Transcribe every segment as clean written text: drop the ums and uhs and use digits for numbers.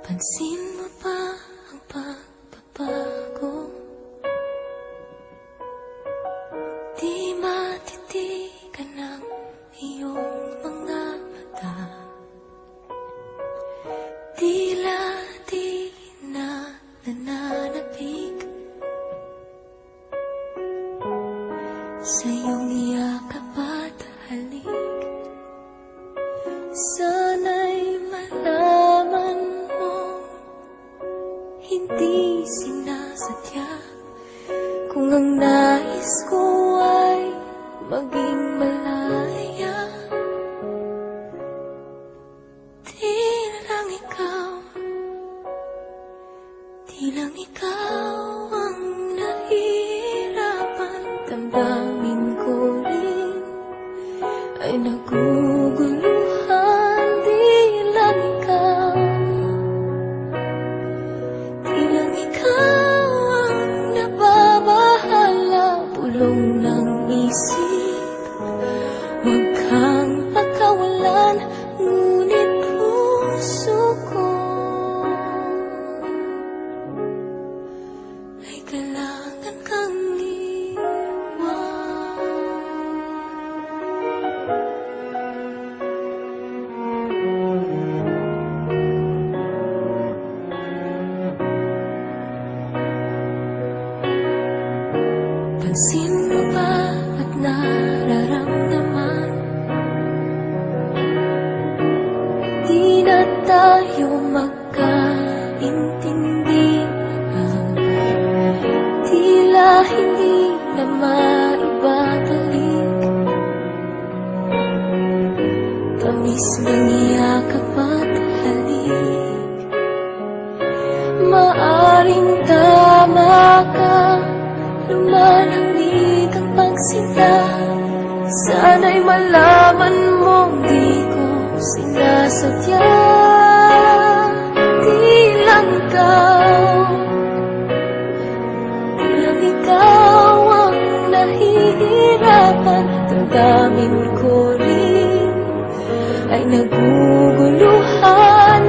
Pansin mo ba ang pagbabago? Di matitigan ng iyong mga mata. Tila di na nananapig sa iyong yakap at halik. Sana'y malaman mo, hindi sinasadya. Kung ang nais ko ay maging malaya, di lang ikaw ang nahihirapan. Damdamin ko rin ay naguguluhan. Di lang ikaw ang nababahala. Pulong ng isip, huwag kang pagkawalan. Ngunit puso ko ay kailangan kang iwan. Pansin mo ba at nararamdaman? Di na tayo magkaintindihan. Tila hindi na maibabalik tamis ng yakap at halik. Maaring tama ka, lumalamig ang pagsinta. Sana'y malaman mong di ko sinasadya. Di lang ikaw ang nahihirapan. Damdamin ko rin ay naguguluhan.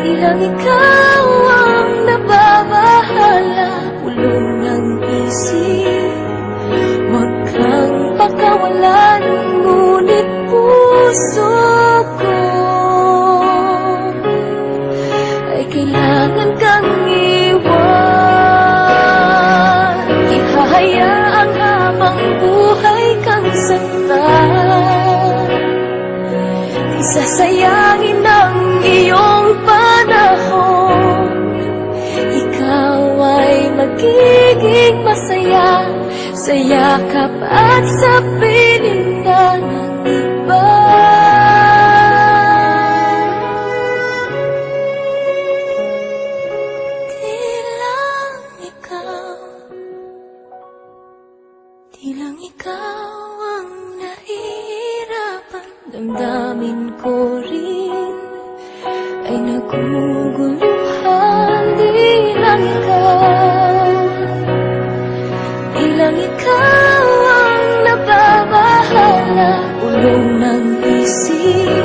Di lang ikaw ang nababahala. Pulong ng isip, huwag kang pakawalan. Ngunit puso ko ay kailangan kang iwan. Ihahayaang habang buhay kang saktan. Di sasayangin ang iyong panahon. Ikaw ay magiging masaya sa yakap at sa piling ng iba. Di lang ikaw ang nahihirapan. Damdamin ko rin ay naguguluhan. Di lang ikaw ang nababahala. Ulong ng isip,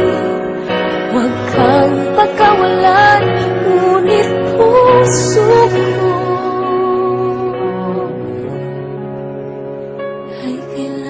huwag kang pagkawalan. Ngunit puso ko ay kailangan